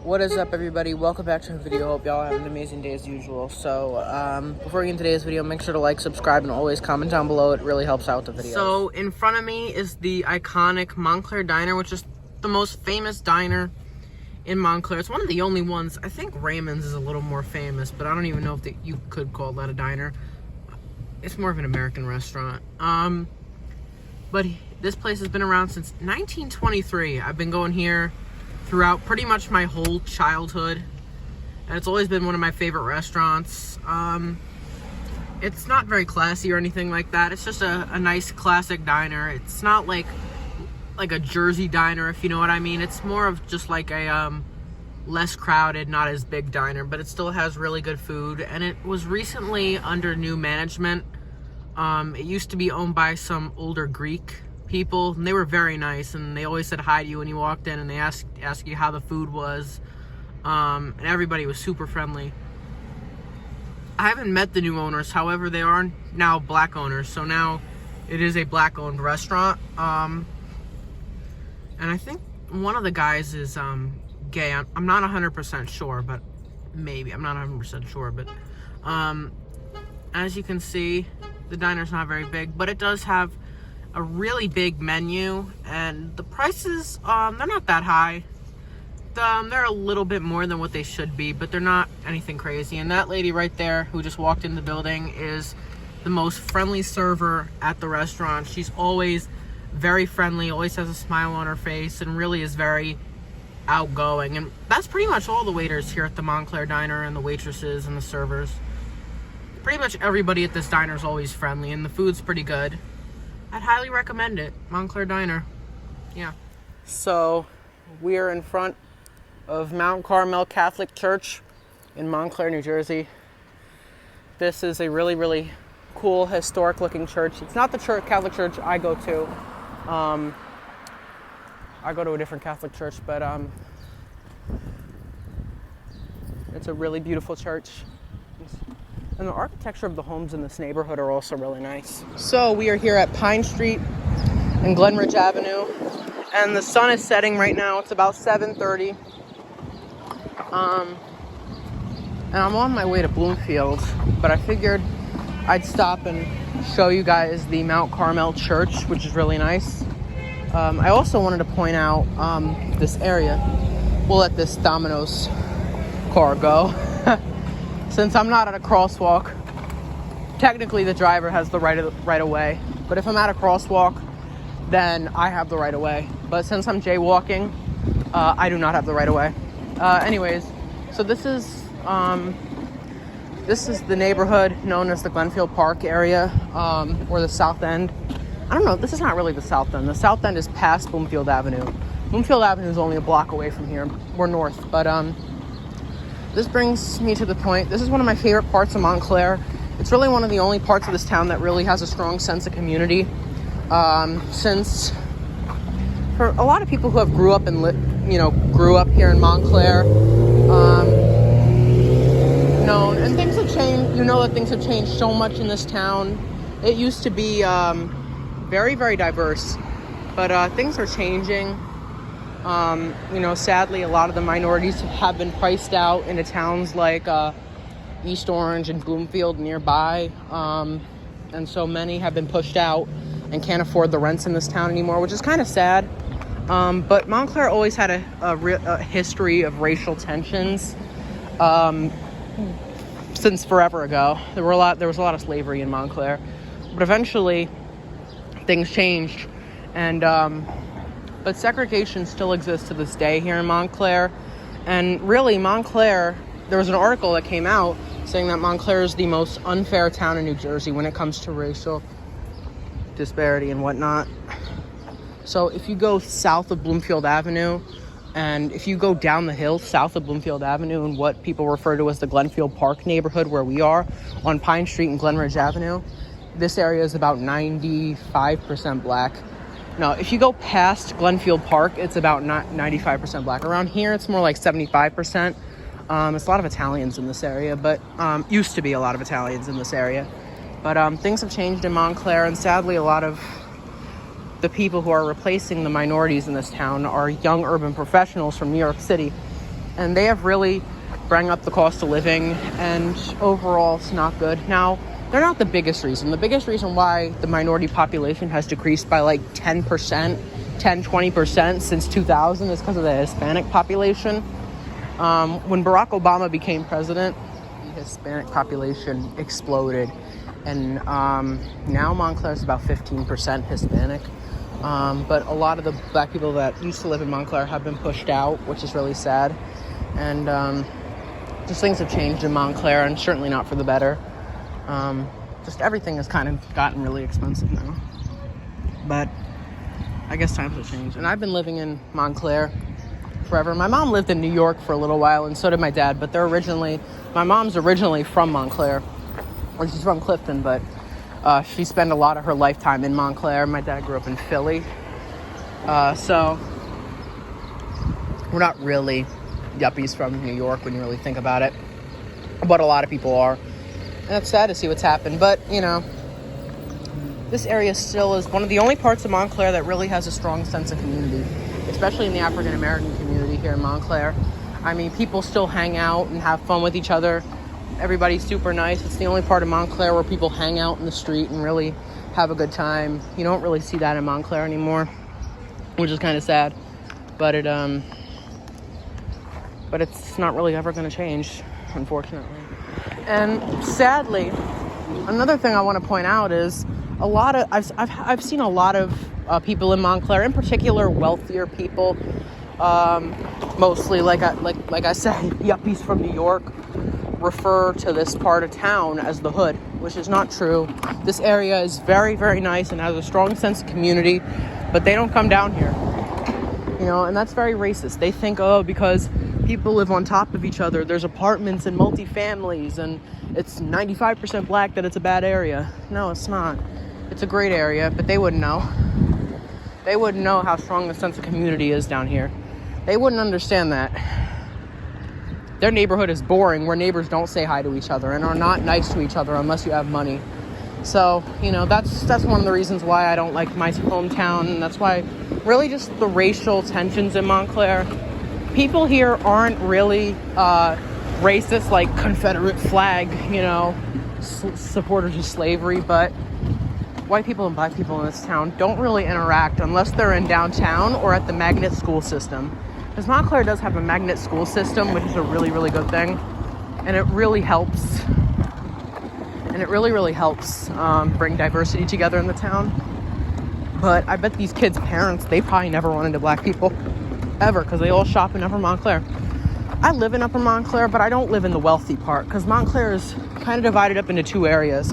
What is up, everybody? Welcome back to the video. Hope y'all have an amazing day as usual. So, before we get into today's video, make sure to like, subscribe, and always comment down below. It really helps out the video. So, in front of me is the iconic Montclair Diner, which is the most famous diner in Montclair. It's one of the only ones. I think Raymond's is a little more famous, but I don't even know if you could call that a diner. It's more of an American restaurant. But this place has been around since 1923. I've been going here throughout pretty much my whole childhood, and it's always been one of my favorite restaurants. It's not very classy or anything like that. It's just a nice classic diner. It's not like a Jersey diner, if you know what I mean. It's more of just like a less crowded, not as big diner, but it still has really good food, and it was recently under new management. It used to be owned by some older Greek people, and they were very nice, and they always said hi to you when you walked in, and they asked you how the food was, and everybody was super friendly. I haven't met the new owners, however, they are now black owners, so now it is a black owned restaurant, and I think one of the guys is gay. I'm not 100% sure, but maybe. I'm not 100% sure, but as you can see, the diner's not very big, but it does have a really big menu, and the prices, they're not that high. They're a little bit more than what they should be, but they're not anything crazy. And that lady right there who just walked in the building is the most friendly server at the restaurant. She's always very friendly, always has a smile on her face, and really is very outgoing. And that's pretty much all the waiters here at the Montclair Diner, and the waitresses and the servers. Pretty much everybody at this diner is always friendly, and the food's pretty good. I'd highly recommend it. Montclair Diner. Yeah. So, we are in front of Mount Carmel Catholic Church in Montclair, New Jersey. This is a really, really cool, historic-looking church. It's not the Catholic church I go to. I go to a different Catholic church, but it's a really beautiful church. And the architecture of the homes in this neighborhood are also really nice. So we are here at Pine Street and Glenridge Avenue, and the sun is setting right now. It's about 7:30. And I'm on my way to Bloomfield, but I figured I'd stop and show you guys the Mount Carmel Church, which is really nice. I also wanted to point out this area. We'll let this Domino's car go. Since I'm not at a crosswalk, technically the driver has the right of way. But if I'm at a crosswalk, then I have the right of way. But since I'm jaywalking, I do not have the right of way. Anyways, so this is the neighborhood known as the Glenfield Park area, or the South End. I don't know, this is not really the South End. The South End is past Bloomfield Avenue. Bloomfield Avenue is only a block away from here. We're north, but this brings me to the point. This is one of my favorite parts of Montclair. It's really one of the only parts of this town that really has a strong sense of community. Since for a lot of people who have grew up here in Montclair, and things have changed. You know that things have changed so much in this town. It used to be very, very diverse, but things are changing. Sadly, a lot of the minorities have been priced out into towns like East Orange and Bloomfield nearby. And so many have been pushed out and can't afford the rents in this town anymore, which is kind of sad. But Montclair always had a history of racial tensions since forever ago. There was a lot of slavery in Montclair. But eventually, things changed. But segregation still exists to this day here in Montclair. And really, Montclair, there was an article that came out saying that Montclair is the most unfair town in New Jersey when it comes to racial disparity and whatnot. So if you go south of Bloomfield Avenue, and if you go down the hill south of Bloomfield Avenue in what people refer to as the Glenfield Park neighborhood where we are, on Pine Street and Glenridge Avenue, this area is about 95% black. No, if you go past Glenfield Park, it's about 95% black. Around here, it's more like 75%. It's a lot of Italians in this area, but used to be a lot of Italians in this area. But things have changed in Montclair, and sadly, a lot of the people who are replacing the minorities in this town are young urban professionals from New York City. and they have really bring up the cost of living, and overall it's not good. Now, they're not the biggest reason. The biggest reason why the minority population has decreased by like 10%, 20% since 2000 is because of the Hispanic population. When Barack Obama became president, the Hispanic population exploded, and now Montclair is about 15% Hispanic. But a lot of the black people that used to live in Montclair have been pushed out, which is really sad. And just things have changed in Montclair, and certainly not for the better. Just everything has kind of gotten really expensive now. But I guess times have changed. And I've been living in Montclair forever. My mom lived in New York for a little while, and so did my dad. But my mom's originally from Montclair. Or she's from Clifton, but she spent a lot of her lifetime in Montclair. My dad grew up in Philly. So we're not really yuppies from New York when you really think about it. But a lot of people are. And it's sad to see what's happened. But, you know, this area still is one of the only parts of Montclair that really has a strong sense of community, especially in the African American community here in Montclair. I mean, people still hang out and have fun with each other. Everybody's super nice. It's the only part of Montclair where people hang out in the street and really have a good time. You don't really see that in Montclair anymore, which is kind of sad. But it's not really ever going to change, unfortunately. And sadly, another thing I want to point out is I've seen a lot of people in Montclair, in particular wealthier people, mostly like I said, yuppies from New York, refer to this part of town as the hood, which is not true. This area is very, very nice and has a strong sense of community, but they don't come down here, you know, and that's very racist. They think, oh, because people live on top of each other, there's apartments and multi-families, and it's 95% black, that it's a bad area. No, it's not. It's a great area, but they wouldn't know. They wouldn't know how strong the sense of community is down here. They wouldn't understand that. Their neighborhood is boring, where neighbors don't say hi to each other and are not nice to each other unless you have money. So, you know, that's one of the reasons why I don't like my hometown, and that's why really just the racial tensions in Montclair. People here aren't really racist, like Confederate flag, you know, supporters of slavery, but white people and black people in this town don't really interact unless they're in downtown or at the magnet school system. Because Montclair does have a magnet school system, which is a really, really good thing. And it really helps. And it really, really helps bring diversity together in the town. But I bet these kids' parents, they probably never run into black people. Ever, because they all shop in Upper Montclair. I live in Upper Montclair, but I don't live in the wealthy part, because Montclair is kind of divided up into two areas.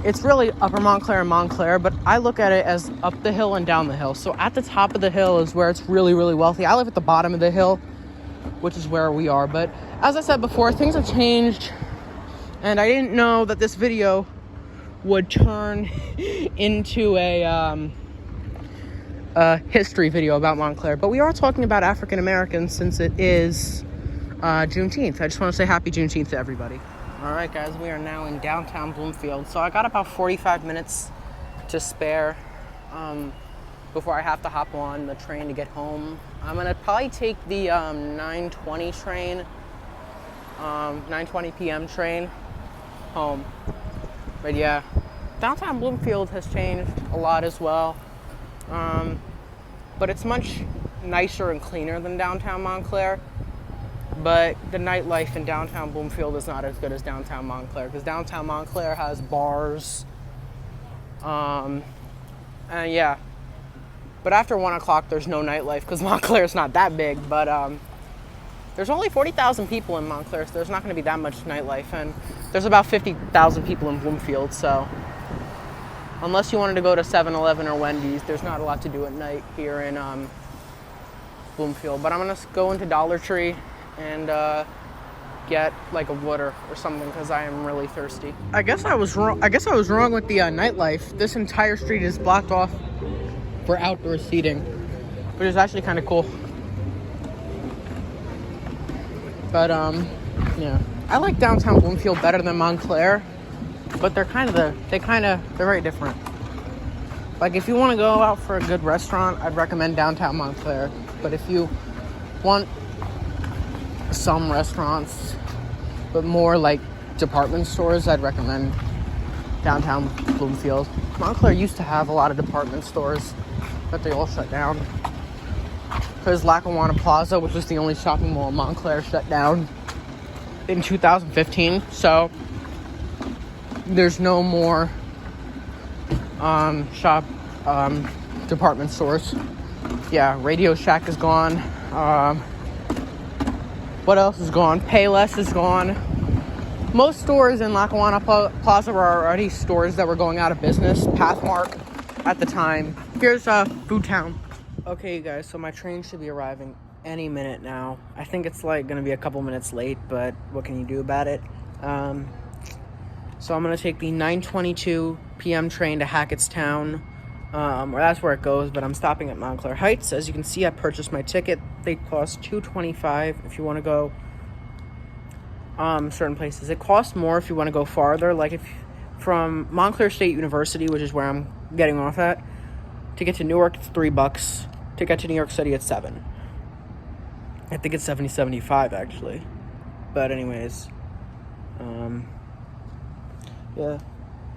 It's really Upper Montclair and Montclair, but I look at it as up the hill and down the hill. So at the top of the hill is where it's really, really wealthy. I live at the bottom of the hill, which is where we are. But as I said before, things have changed, and I didn't know that this video would turn into a history video about Montclair. But we are talking about African Americans since it is Juneteenth. I just want to say happy Juneteenth to everybody. Alright guys, we are now in downtown Bloomfield. So I got about 45 minutes to spare before I have to hop on the train to get home. I'm going to probably take the 9:20 train, 9:20 p.m. train home. But yeah, downtown Bloomfield has changed a lot as well. But it's much nicer and cleaner than downtown Montclair. But the nightlife in downtown Bloomfield is not as good as downtown Montclair, because downtown Montclair has bars. And yeah. But after 1 o'clock, there's no nightlife, because Montclair's not that big. But there's only 40,000 people in Montclair, so there's not going to be that much nightlife. And there's about 50,000 people in Bloomfield, so unless you wanted to go to 7-Eleven or Wendy's, there's not a lot to do at night here in Bloomfield. But I'm going to go into Dollar Tree and get like a water or something, because I am really thirsty. I guess I was wrong with the nightlife. This entire street is blocked off for outdoor seating, which is actually kind of cool. But yeah, I like downtown Bloomfield better than Montclair, but they're very different. Like if you want to go out for a good restaurant, I'd recommend downtown Montclair. But if you want some restaurants, but more like department stores. I'd recommend downtown Bloomfield. Montclair used to have a lot of department stores, but they all shut down because Lackawanna Plaza, which was the only shopping mall in Montclair, shut down in 2015. So there's no more department stores. Yeah, Radio Shack is gone. What else is gone? Payless is gone. Most stores in Lackawanna Plaza were already stores that were going out of business. Pathmark at the time. Here's Food Town. Okay, you guys, so my train should be arriving any minute now. I think it's like gonna be a couple minutes late, but what can you do about it? So I'm gonna take the 9:22 p.m. train to Hackettstown. Or that's where it goes, but I'm stopping at Montclair Heights. As you can see, I purchased my ticket. They cost $2.25 if you want to go certain places. It costs more if you want to go farther, like if from Montclair State University, which is where I'm getting off at, to get to Newark it's $3. To get to New York City it's $7. I think it's $75 actually. But anyways, yeah,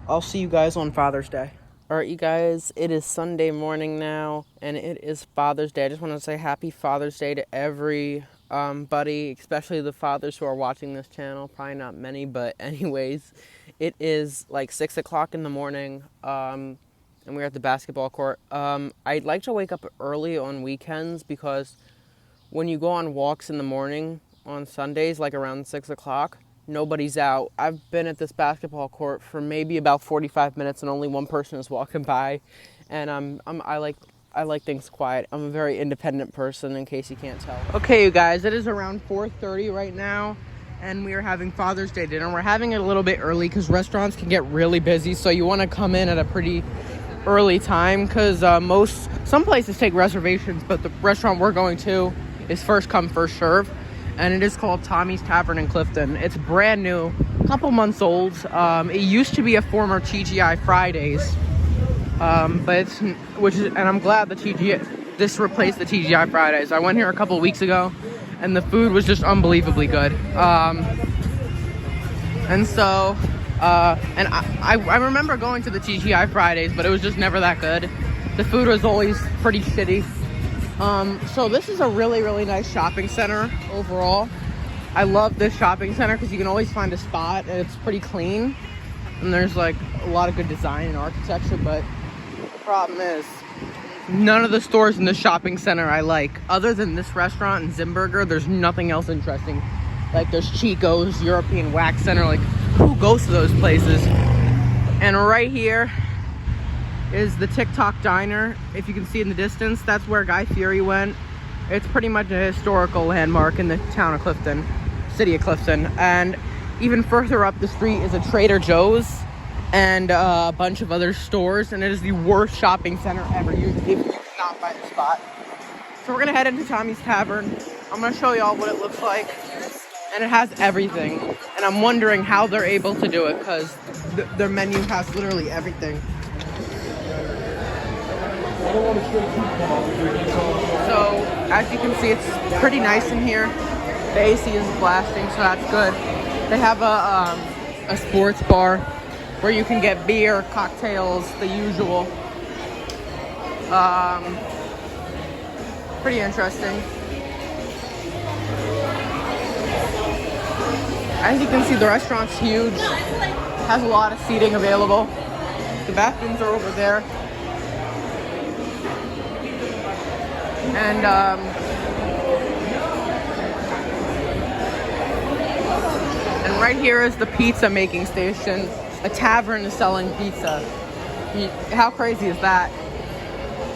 I'll see you guys on Father's Day. Alright, you guys, it is Sunday morning now, and it is Father's Day. I just want to say happy Father's Day to everybody, especially the fathers who are watching this channel. Probably not many, but anyways, it is like 6 o'clock in the morning, and we're at the basketball court. I'd like to wake up early on weekends because when you go on walks in the morning on Sundays, like around 6 o'clock, nobody's out. I've been at this basketball court for maybe about 45 minutes and only one person is walking by, and I like things quiet. I'm a very independent person, in case you can't tell. Okay, you guys, it is around 4:30 right now, and we are having Father's Day dinner. We're having it a little bit early because restaurants can get really busy, so you want to come in at a pretty early time because some places take reservations, but the restaurant we're going to is first come, first serve. And it is called Tommy's Tavern in Clifton. It's brand new, a couple months old. It used to be a former TGI Fridays, and I'm glad this replaced the TGI Fridays. I went here a couple weeks ago, and the food was just unbelievably good. And I remember going to the TGI Fridays, but it was just never that good. The food was always pretty shitty. So this is a really, really nice shopping center overall. I love this shopping center because you can always find a spot and it's pretty clean. And there's like a lot of good design and architecture, but the problem is none of the stores in the shopping center I like. Other than this restaurant and Zimburger, there's nothing else interesting. Like there's Chico's, European Wax Center, like who goes to those places? And right here is the TikTok Diner. If you can see in the distance, that's where Guy Fieri went. It's pretty much a historical landmark in the town of Clifton, city of Clifton. And even further up the street is a Trader Joe's and a bunch of other stores, and it is the worst shopping center ever. You cannot find a spot. So we're gonna head into Tommy's Tavern. I'm gonna show y'all what it looks like, and it has everything. And I'm wondering how they're able to do it because their menu has literally everything. So, as you can see, it's pretty nice in here. The AC is blasting, so that's good. They have a sports bar where you can get beer, cocktails, the usual. Pretty interesting. As you can see, the restaurant's huge. Has a lot of seating available. The bathrooms are over there. And right here is the pizza making station. A tavern is selling pizza. How crazy is that?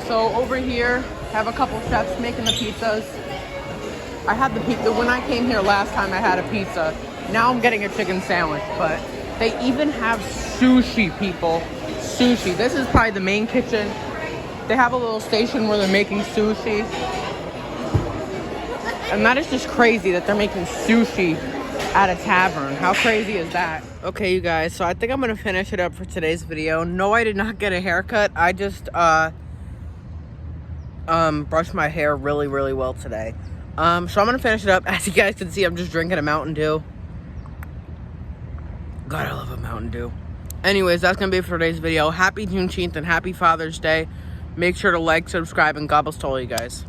So over here, have a couple chefs making the pizzas. I had the pizza when I came here last time. I had a pizza. Now I'm getting a chicken sandwich, but they even have sushi, people. Sushi. This is probably the main kitchen. They have a little station where they're making sushi. And that is just crazy that they're making sushi at a tavern. How crazy is that? Okay, you guys, so I think I'm gonna finish it up for today's video. No, I did not get a haircut. I just brushed my hair really, really well today. So I'm gonna finish it up. As you guys can see, I'm just drinking a Mountain Dew. God, I love a Mountain Dew. Anyways, that's gonna be it for today's video. Happy Juneteenth and happy Father's Day. Make sure to like, subscribe, and God bless to all you guys.